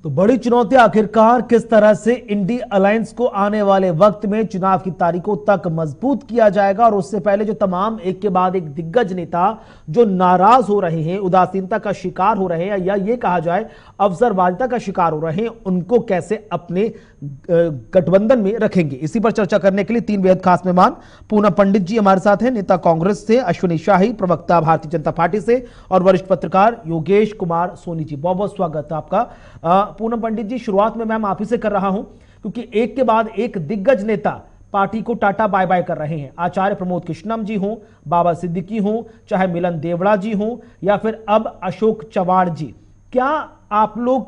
तो बड़ी चुनौती आखिरकार किस तरह से इंडी अलायंस को आने वाले वक्त में चुनाव की तारीखों तक मजबूत किया जाएगा, और उससे पहले जो तमाम एक के बाद एक दिग्गज नेता जो नाराज हो रहे हैं, उदासीनता का शिकार हो रहे हैं, या ये कहा जाए अवसरवादिता का शिकार हो रहे हैं, उनको कैसे अपने गठबंधन में रखेंगे। इसी पर चर्चा करने के लिए तीन बेहद खास मेहमान पूनम पंडित जी हमारे साथ हैं, नेता कांग्रेस से, अश्विनी शाही प्रवक्ता भारतीय जनता पार्टी से, और वरिष्ठ पत्रकार योगेश कुमार सोनी जी। बहुत बहुत स्वागत है आपका। पूनम पंडित जी, शुरुआत में मैम आप ही से कर रहा हूं, क्योंकि एक के बाद एक दिग्गज नेता पार्टी को टाटा बाय बाय कर रहे हैं। आचार्य प्रमोद कृष्णम जी हों, बाबा सिद्दीकी हों, चाहे मिलन देवड़ा जी हों, या फिर अब अशोक चवाड़ जी, क्या आप लोग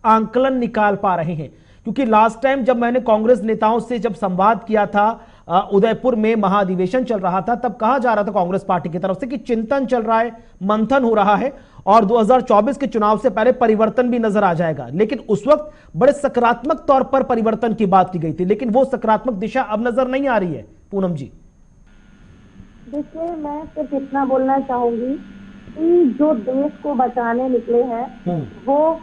आंकलन निकाल पा रहे हैं? क्योंकि लास्ट टाइम जब मैंने कांग्रेस नेताओं से जब संवाद किया था, उदयपुर में महाधिवेशन चल रहा था, तब कहा जा रहा था कांग्रेस पार्टी की तरफ से कि चिंतन चल रहा है, मंथन हो रहा है, और 2024 के चुनाव से पहले परिवर्तन भी नजर आ जाएगा। लेकिन उस वक्त बड़े सकारात्मक तौर पर परिवर्तन की बात की गई थी, लेकिन वो सकारात्मक दिशा अब नजर नहीं आ रही है। पूनम जी, देखिए, मैं सिर्फ इतना बोलना चाहूंगी कि जो देश को बचाने निकले हैं वो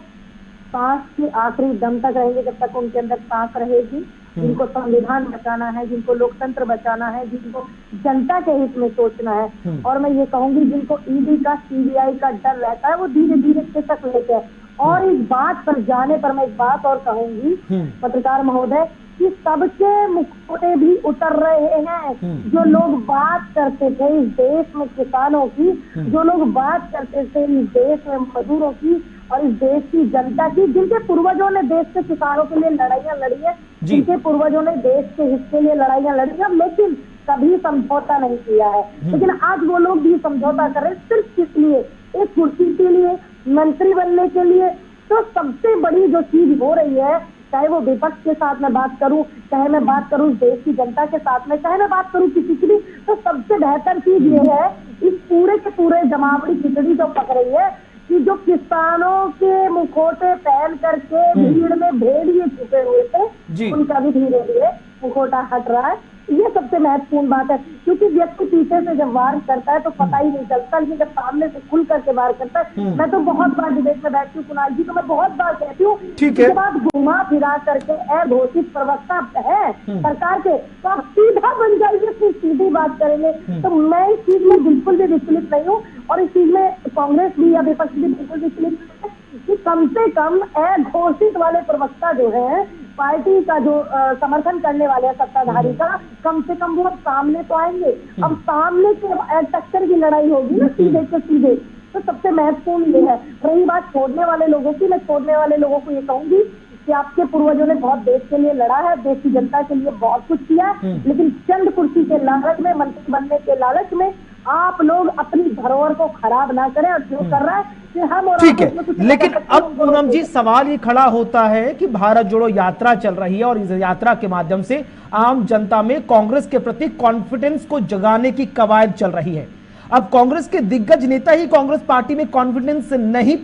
सांस के आखिरी दम तक रहेंगे, जब तक उनके अंदर सांस रहेगी। जिनको संविधान बचाना है, जिनको लोकतंत्र बचाना है, जिनको जनता के हित में सोचना है, और मैं ये कहूंगी जिनको ईडी का, सीबीआई का डर रहता है, वो धीरे धीरे खिसक लेते हैं। और इस बात पर जाने पर मैं एक बात और कहूंगी पत्रकार महोदय, कि सबके मुखौटे भी उतर रहे हैं। जो लोग बात करते थे इस देश में किसानों की, जो लोग बात करते थे इस देश में मजदूरों की और इस देश की जनता की, जिनके पूर्वजों ने देश के किसानों के लिए लड़ाइयां लड़ी है, जिनके पूर्वजों ने देश के हित के लिए लड़ाइयां लड़ी है, लेकिन कभी समझौता नहीं किया है। लेकिन आज वो लोग भी समझौता कर रहे हैं, सिर्फ किस लिए? एक कुर्सी के लिए, मंत्री बनने के लिए। तो सबसे बड़ी जो चीज हो रही है, चाहे वो विपक्ष के साथ मैं बात करूं, चाहे मैं बात करूं देश की जनता के साथ में, चाहे मैं बात करूं किसी की भी, तो सबसे बेहतर चीज ये है, इस पूरे के पूरे जमावड़ी खिचड़ी जो पक रही है, कि जो किसानों के मुखौटे पहन करके भीड़ में भेड़िए छुपे हुए थे, उनका भी धीरे धीरे मुखौटा हट रहा है। ये सबसे महत्वपूर्ण बात है, क्योंकि व्यक्ति पीछे से जब वार करता है तो पता ही नहीं चलता, लेकिन जब सामने से खुल करके वार करता है। मैं तो बहुत बार डिबेट में बैठती हूँ कुणाल जी, तो मैं बहुत बार कहती हूँ, उसके बाद घुमा फिरा करके अघोषित प्रवक्ता है सरकार के, तो आप सीधा बन जाइए, फिर सीधी बात करेंगे। तो मैं इस चीज में बिल्कुल भी विचलित नहीं हूँ, और इस चीज में कांग्रेस भी या विपक्ष भी बिल्कुल विचलित नहीं है, कि कम से कम अघोषित वाले प्रवक्ता जो है, पार्टी का जो समर्थन करने वाले हैं सत्ताधारी का, कम से कम वो अब सामने तो आएंगे। अब सामने के टक्कर की लड़ाई होगी ना, सीधे से सीधे। तो सबसे महत्वपूर्ण ये है। रही बात छोड़ने वाले लोगों की, मैं छोड़ने वाले लोगों को ये कहूंगी कि आपके पूर्वजों ने बहुत देश के लिए लड़ा है, देश की जनता के लिए बहुत कुछ किया है, लेकिन चंद कुर्सी के लालच में, मंत्री बनने के लालच में आप लोग अपनी धरोहर को खराब ना करें। और जो कर रहा है हम, ठीक है, लेकिन अब पूनम जी सवाल ये खड़ा होता है कि भारत जोड़ो यात्रा चल रही है, और इस यात्रा के माध्यम से आम जनता में कांग्रेस के प्रति कॉन्फिडेंस को जगाने की कवायद चल रही है। अब कांग्रेस के दिग्गज नेता ही कांग्रेस पार्टी में कॉन्फिडेंस नहीं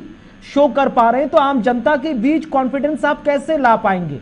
शो कर पा रहे हैं, तो आम जनता के बीच कॉन्फिडेंस आप कैसे ला पाएंगे?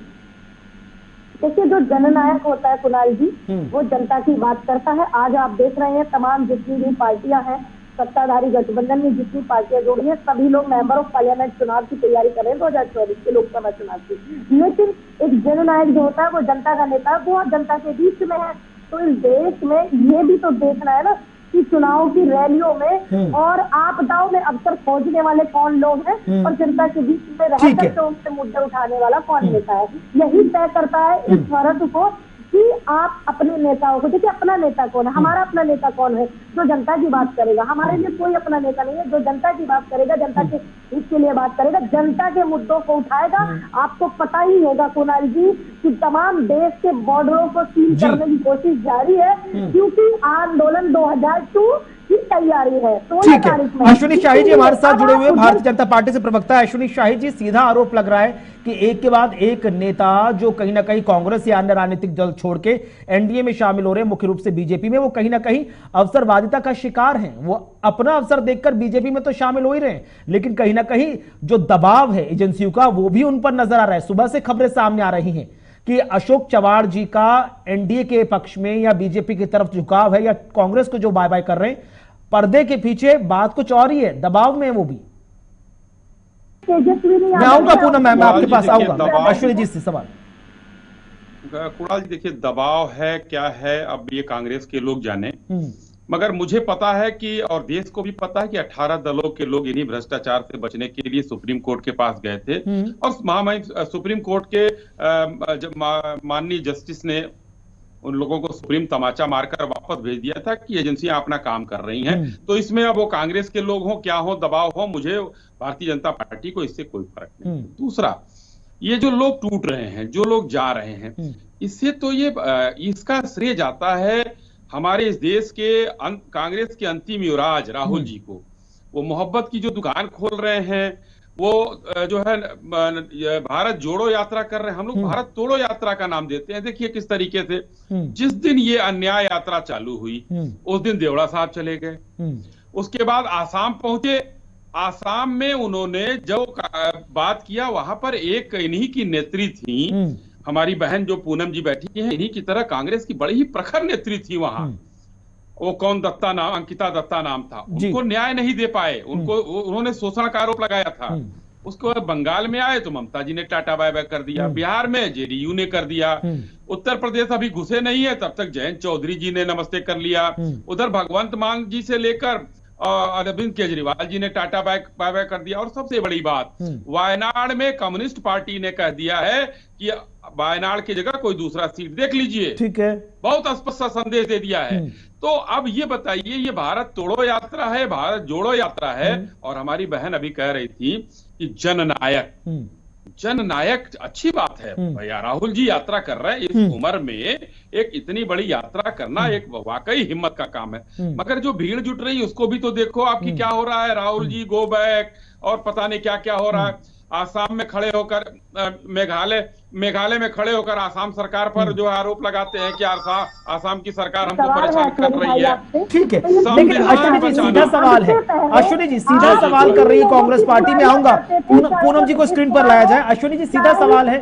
देखिए, जो जननायक होता है कुणाल जी, वो जनता की बात करता है। आज आप देख रहे हैं तमाम जितनी भी पार्टियां हैं, सत्ताधारी गठबंधन में जितनी पार्टियां जुड़ी हैं, सभी लोग मेंबर ऑफ पार्लियामेंट चुनाव की तैयारी कर रहे हैं 2024 के लोकसभा चुनाव की। लेकिन एक जननायक जो होता है वो जनता का नेता, वो जनता के बीच में है। तो इस देश में ये भी तो देखना है ना कि चुनाव की रैलियों में और आपदाओं में अवसर खोजने वाले कौन लोग हैं, और जनता के बीच में रहकर उनसे मुद्दे उठाने वाला कौन नेता है। यही तय करता है इस फर्ज को कि आप अपने नेताओं को देखिए। अपना नेता कौन है? हमारा अपना नेता कौन है? जो जनता की बात करेगा। हमारे लिए कोई अपना नेता नहीं है, जो जनता की बात करेगा, जनता के हित के लिए बात करेगा, जनता के मुद्दों को उठाएगा। आपको पता ही होगा कुणाल जी कि तमाम देश के बॉर्डरों को सील करने की कोशिश जारी है, क्योंकि आंदोलन 2002 की तैयारी है। ठीक है, अश्विनी शाही जी हमारे साथ जुड़े हुए, भारतीय जनता पार्टी से प्रवक्ता है। अश्विनी शाही जी, सीधा आरोप लग रहा है कि एक के बाद एक नेता जो कहीं ना कहीं कांग्रेस या अन्य राजनीतिक दल छोड़ के एनडीए में शामिल हो रहे हैं, मुख्य रूप से बीजेपी में, वो कहीं ना कहीं अवसरवादिता का शिकार हैं। वो अपना अवसर देखकर बीजेपी में तो शामिल हो ही रहे हैं, लेकिन कहीं ना कहीं जो दबाव है एजेंसियों का, वो भी उन पर नजर आ रहा है। सुबह से खबरें सामने आ रही हैं कि अशोक चवाड़ जी का एनडीए के पक्ष में या बीजेपी की तरफ झुकाव है, या कांग्रेस को जो बाय बाय कर रहे हैं, पर्दे के पीछे बात कुछ और ही है, दबाव में है वो भी। तेजस्वी नहीं मैं आऊंगा पूनम, मैं आपके कुणाल जी, पास देखिए, आऊंगा। दबाव- अश्विनी जी से सवाल। कुणाल जी देखिए, दबाव है क्या है अब ये कांग्रेस के लोग जाने, हम्म, मगर मुझे पता है कि और देश को भी पता है कि 18 दलों के लोग इन्हीं भ्रष्टाचार से बचने के लिए सुप्रीम कोर्ट के पास गए थे। हम्म, और महामहिम सुप्रीम कोर्ट के माननीय जस्टिस ने उन लोगों को सुप्रीम तमाचा मारकर वापस भेज दिया था कि एजेंसियां अपना काम कर रही हैं। हम्म। तो इसमें अब वो कांग्रेस के लोग हों, क्या हो, दबाव हो, मुझे भारतीय जनता पार्टी को इससे कोई फर्क नहीं। दूसरा, ये जो लोग टूट रहे हैं, जो लोग जा रहे हैं, इससे तो ये इसका श्रेय जाता है हमारे इस देश के कांग्रेस के अंतिम युवराज राहुल जी को। वो मोहब्बत की जो दुकान खोल रहे हैं, वो जो है भारत जोड़ो यात्रा कर रहे हैं। हम लोग भारत तोड़ो यात्रा का नाम देते हैं। देखिए किस तरीके से जिस दिन ये अन्याय यात्रा चालू हुई उस दिन देवड़ा साहब चले गए, उसके बाद आसाम पहुंचे। आसाम में उन्होंने जो बात किया, वहां पर एक इन्हीं की नेत्री थी, हमारी बहन जो पूनम जी बैठी हैं, इन्हीं की तरह कांग्रेस की बड़ी ही प्रखर नेत्री थी वहां। वो कौन दत्ता नाम, अंकिता दत्ता नाम था। उनको न्याय नहीं दे पाए, उनको उन्होंने शोषण का आरोप लगाया था। उसके बाद बंगाल में आए तो ममता जी ने टाटा बाय बाय कर दिया, बिहार में जेडीयू ने कर दिया, उत्तर प्रदेश अभी घुसे नहीं है तब तक जयंत चौधरी जी ने नमस्ते कर लिया, उधर भगवंत मान जी से लेकर अरविंद केजरीवाल जी ने टाटा बाय बाय कर दिया। और सबसे बड़ी बात, वायनाड में कम्युनिस्ट पार्टी ने कह दिया है कि वायनाड की जगह कोई दूसरा सीट देख लीजिए। ठीक है, बहुत स्पष्ट संदेश दे दिया है। तो अब ये बताइए, ये भारत तोड़ो यात्रा है, भारत जोड़ो यात्रा है। और हमारी बहन अभी कह रही थी कि जननायक, जननायक अच्छी बात है भैया, राहुल जी यात्रा कर रहे हैं। इस उम्र में एक इतनी बड़ी यात्रा करना एक वाकई हिम्मत का काम है। मगर जो भीड़ जुट रही है उसको भी तो देखो आपकी क्या हो रहा है। राहुल जी गो बैक और पता नहीं क्या क्या हो रहा है। आसाम में खड़े होकर मेघालय में खड़े होकर आसाम सरकार पर जो आरोप लगाते हैं कि आसाम की सरकार हमको परेशान कर रही है। ठीक है, लेकिन अश्विनी जी सीधा सवाल है, अश्विनी जी सीधा सवाल कर रही है कांग्रेस पार्टी। में आऊंगा, पूनम जी को स्क्रीन पर लाया जाए। अश्विनी जी सीधा सवाल है,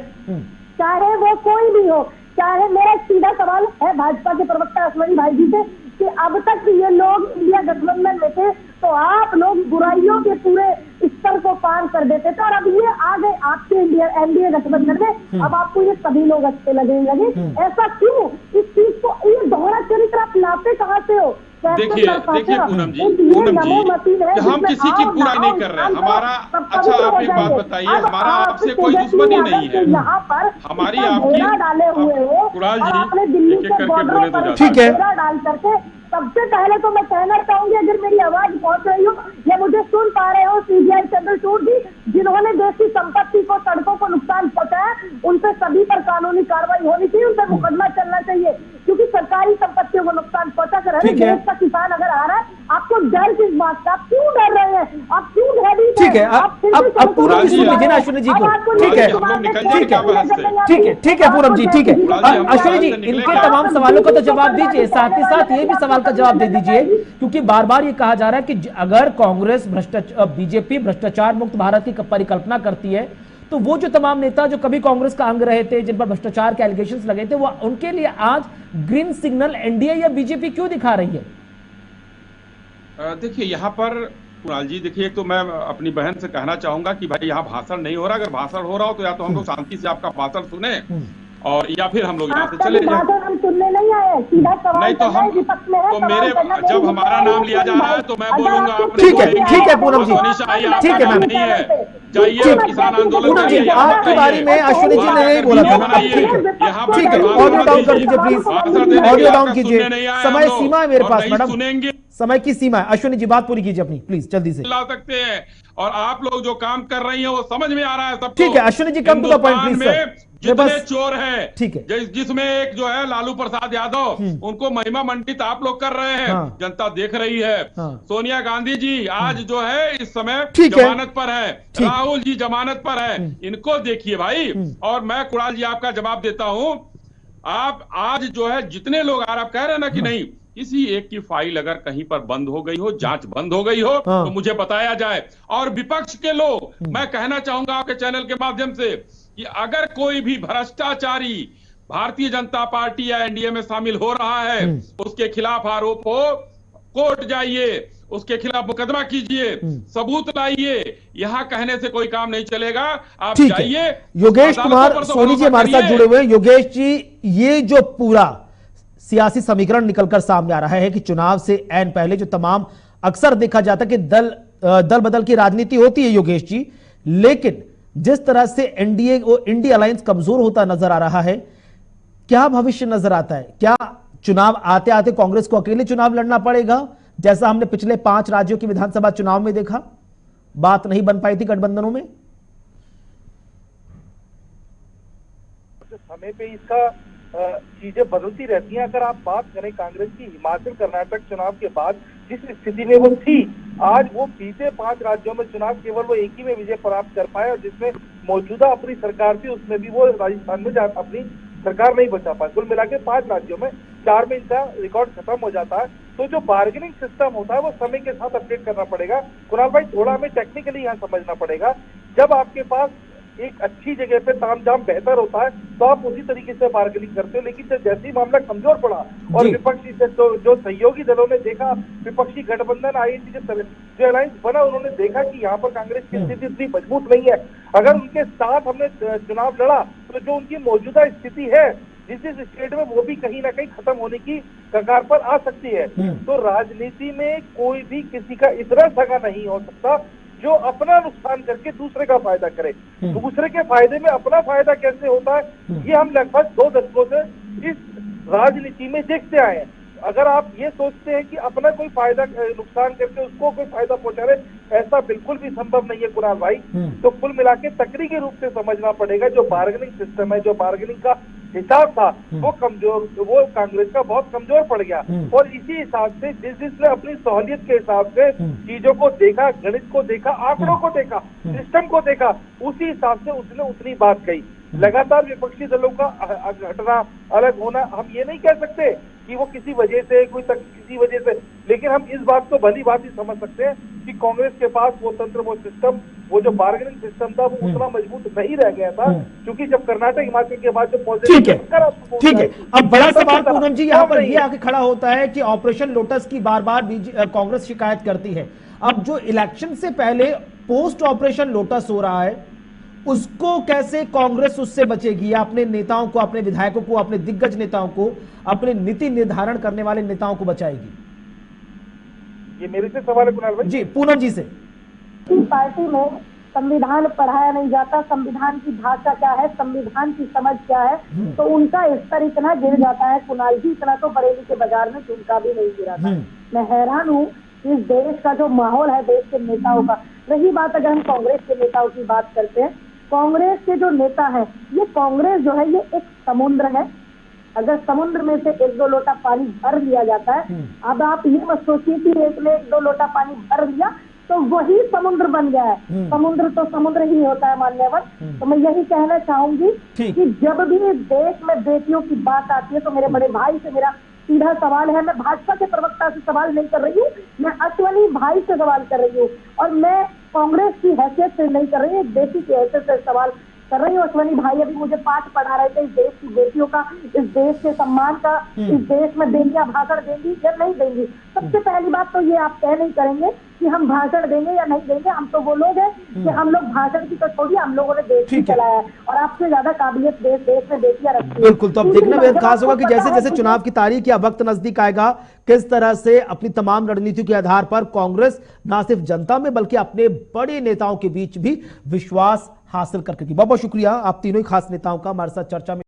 चाहे वो कोई भी हो, चाहे मेरा सीधा सवाल है भाजपा के प्रवक्ता अश्विनी भाई जी से कि अब तक ये लोग इंडिया गठबंधन में थे तो आप लोग बुराइयों के पूरे स्तर को पार कर देते थे, और अब ये आ गए आपके एनडीए गठबंधन में, अब आपको ये सभी लोग अच्छे लगे। ऐसा क्यों? इस चीज को, ये दोहरा चरित्र आप लाते कहां से हो? देखिए पूनम जी, हम किसी की बुराई नहीं कर रहे हैं। हमारा, अच्छा आप एक बात बताइए, हमारा आपसे कोई दुश्मनी नहीं है। हमारी आपकी, कुणाल जी एक एक करके बोले तो ठीक है। डाल करके सबसे पहले तो मैं कहना चाहूंगी, अगर मेरी आवाज पहुंच रही हो या मुझे सुन पा रहे हो, सीबीआई चंद्रचूड़ जी जिन्होंने देश की संपत्ति को, सड़कों को नुकसान पहुंचाया, उन पर सभी पर कानूनी कार्रवाई होनी चाहिए, उन पर मुकदमा चलना चाहिए, क्योंकि सरकारी संपत्तियों को नुकसान पहुंचा कर देश का किसान अगर आ रहा है, आपको डर किस बात का? आप क्यों डर रहे हैं? आप क्यों भयभीत हैं? ठीक है, अब पूनम जी सुन लीजिए ना अश्विनी जी को। ठीक है, ठीक है पूनम जी, ठीक है। अश्विनी जी इनके तमाम सवालों का तो जवाब दीजिए, साथ ही साथ ये भी सवाल का जवाब दे दीजिए, क्योंकि बार बार ये कहा जा रहा है कि अगर कांग्रेस बीजेपी भ्रष्टाचार मुक्त भारत की परिकल्पना करती है तो वो जो तमाम नेता जो कभी कांग्रेस का अंग रहे थे, जिन पर भ्रष्टाचार के एलिगेशंस लगे थे, वो उनके लिए आज ग्रीन सिग्नल एनडीए या बीजेपी क्यों दिखा रही है? देखिए यहाँ पर कुणाल जी, देखिए तो मैं अपनी बहन से कहना चाहूंगा कि भाई यहाँ भाषण नहीं हो रहा। अगर भाषण हो रहा हो तो या तो हम लोग शांति से आपका भाषण सुने और या फिर हम लोग यहाँ से चले जाएं। हम सुनने नहीं आए, सीधा सवाल नहीं तो हम तो मेरे जब हमारा नाम लिया जा रहा है तो मैं बोलूंगा। ठीक है पूनम जी, ठीक है मैम, नहीं है जाइए किसान आंदोलन पूनम जी आपकी बारी में अश्विनी जी ने नहीं बोला था। ठीक है, ऑडियो डाउन कर दीजिए प्लीज, ऑडियो डाउन कीजिए, समय सीमा है मेरे पास मैडम, सुनेंगे, समय की सीमा है। अश्विनी जी बात पूरी कीजिए अपनी प्लीज, जल्दी से। ला सकते हैं और आप लोग जो काम कर रही हैं वो समझ में आ रहा है सबको। ठीक है Ashwini ji, come to the point please sir. जितने चोर हैं, ठीक है, जिसमें एक जो है लालू प्रसाद यादव, उनको महिमा मंडित आप लोग कर रहे हैं। जनता देख रही है। सोनिया गांधी जी आज जो है इस समय जमानत पर है, राहुल जी जमानत पर है, इनको देखिए भाई। और मैं कुणाल जी आपका जवाब देता हूं, आप आज जो है जितने लोग आप कह रहे हैं ना कि नहीं, किसी एक की फाइल अगर कहीं पर बंद हो गई हो, जांच बंद हो गई हो, तो मुझे बताया जाए। और विपक्ष के लोग, मैं कहना चाहूंगा आपके चैनल के माध्यम से कि अगर कोई भी भ्रष्टाचारी भारतीय जनता पार्टी या एनडीए में शामिल हो रहा है, उसके खिलाफ आरोप हो, कोर्ट जाइए, उसके खिलाफ मुकदमा कीजिए, सबूत लाइए। यहाँ कहने से कोई काम नहीं चलेगा। आप ठीक है। जाइए। योगेश कुमार अदालतों पर तो सोनी जी भरोसा हमारे साथ करिए। जुड़े हुए हैं। योगेश जी, ये जो पूरा सियासी समीकरण निकलकर सामने आ रहा है कि चुनाव से ऐन पहले जो तमाम अक्सर देखा जाता है कि दल बदल की राजनीति होती है योगेश जी, लेकिन जिस तरह से एनडीए और इंडिया अलायंस कमजोर होता नजर आ रहा है, क्या भविष्य नजर आता है? क्या चुनाव आते आते कांग्रेस को अकेले चुनाव लड़ना पड़ेगा, जैसा हमने पिछले 5 राज्यों की विधानसभा चुनाव में देखा? बात नहीं बन पाई थी गठबंधनों में। समय पे इसका चीजें बदलती रहती हैं। अगर आप बात करें कांग्रेस की हिमाचल कर्नाटक चुनाव के बाद जिस स्थिति में वो थी, आज वो बीते 5 राज्यों में चुनाव केवल वो एक ही में विजय प्राप्त कर पाए, और जिसमें मौजूदा अपनी सरकार थी उसमें भी वो राजस्थान में अपनी सरकार नहीं बचा पाए। कुल मिला के 5 राज्यों में 4 में इनका रिकॉर्ड खत्म हो जाता है। तो जो बार्गेनिंग सिस्टम होता है वो समय के साथ अपडेट करना पड़ेगा। कुणाल भाई, थोड़ा हमें टेक्निकली यहाँ समझना पड़ेगा। जब आपके पास एक अच्छी जगह पे तामझाम बेहतर होता है तो आप उसी तरीके से बार्गेनिंग करते हो, लेकिन जैसे ही मामला कमजोर पड़ा और विपक्षी से जो सहयोगी दलों ने देखा, विपक्षी गठबंधन आईएनसी जो अलायंस बना, उन्होंने देखा कि यहाँ पर कांग्रेस की स्थिति इतनी मजबूत नहीं है। अगर उनके साथ हमने चुनाव लड़ा तो जो उनकी मौजूदा स्थिति है जिस स्टेट में, वो भी कहीं ना कहीं खत्म होने की कगार पर आ सकती है। तो राजनीति में कोई भी किसी का इतना सगा नहीं हो सकता जो अपना नुकसान करके दूसरे का फायदा करे। दूसरे के फायदे में अपना फायदा कैसे होता है, ये हम लगभग 2 दशकों से इस राजनीति में देखते आए हैं। अगर आप ये सोचते हैं कि अपना कोई फायदा नुकसान करके उसको कोई फायदा पहुंचा रहे, ऐसा बिल्कुल भी संभव नहीं है कुणाल भाई। तो कुल मिला के तकनीकी रूप से समझना पड़ेगा, जो बार्गेनिंग सिस्टम है, जो बार्गेनिंग का हिसाब था, वो कांग्रेस का बहुत कमजोर पड़ गया। और इसी हिसाब से जिसने अपनी सहूलियत के हिसाब से चीजों को देखा, गणित को देखा, आंकड़ों को देखा, सिस्टम को देखा, उसी हिसाब से उसने उतनी बात कही। लगातार विपक्षी दलों का हटना, अलग होना, हम ये नहीं कह सकते कि वो किसी वजह से किसी वजह से, लेकिन हम इस बात को भली बात ही समझ सकते हैं कि कांग्रेस के पास वो तंत्र, वो सिस्टम, वो जो बार्गेनिंग सिस्टम था वो उतना मजबूत नहीं रह गया था, क्योंकि जब कर्नाटक हिमाचल के बाद जो ठीक है। अब बड़ा सवाल पूनम जी यहाँ पर ये आके खड़ा होता है कि ऑपरेशन लोटस की बार बार कांग्रेस शिकायत करती है। अब जो इलेक्शन से पहले पोस्ट ऑपरेशन लोटस हो रहा है, उसको कैसे कांग्रेस उससे बचेगी, या अपने नेताओं को, अपने विधायकों को, अपने दिग्गज नेताओं को, अपने नीति निर्धारण करने वाले नेताओं को बचाएगी? ये मेरे से सवाल है कुणाल भाई। जी, पूनम जी से। पार्टी में संविधान पढ़ाया नहीं जाता, संविधान की भाषा क्या है, संविधान की समझ क्या है, तो उनका स्तर इतना गिर जाता है कुणाल जी, इतना तो बरेली के बाजार में झुमका भी नहीं गिरा था। मैं हैरान हूँ इस देश का जो माहौल है, देश के नेताओं का। रही बात अगर हम कांग्रेस के नेताओं की बात करते हैं, कांग्रेस के जो नेता है, ये कांग्रेस जो है ये एक समुद्र है। अगर समुद्र में से 1-2 लोटा पानी भर लिया जाता है, अब आप ये मत सोचिए कि एक ने 1-2 लोटा पानी भर लिया तो वही समुद्र बन गया है। समुद्र तो समुद्र ही होता है मान्यवर। तो मैं यही कहना चाहूंगी कि जब भी देश में बेटियों की बात आती है तो मेरे बड़े भाई से मेरा सीधा सवाल है, मैं भाजपा के प्रवक्ता से सवाल नहीं कर रही हूँ, मैं अश्वनी भाई से सवाल कर रही हूँ, और मैं कांग्रेस की हैसियत से नहीं कर रही, एक बेटी की हैसियत से सवाल कर रही हूँ। अश्वनी भाई अभी मुझे पाठ पढ़ा रहे थे इस देश की बेटियों का, इस देश के सम्मान का, इस देश में बेटियां भाषण देंगी या नहीं देंगी। सबसे पहली बात तो ये आप तय नहीं करेंगे कि हम भाषण देंगे या नहीं देंगे। हम तो वो लोग हैं कि हम लोग भाषण की तो छोड़िए, हम लोगों ने देश भी चलाया है, और आपसे ज्यादा काबिलियत देश में बेटियां रखती है। बिल्कुल। तो अब देखना बेहद खास होगा कि जैसे जैसे चुनाव की तारीख या वक्त नजदीक आएगा, किस तरह से अपनी तमाम रणनीतियों के आधार पर कांग्रेस न सिर्फ जनता में बल्कि अपने बड़े नेताओं के बीच भी विश्वास हासिल करके। बहुत बहुत शुक्रिया आप तीनों ही खास नेताओं का हमारे साथ चर्चा में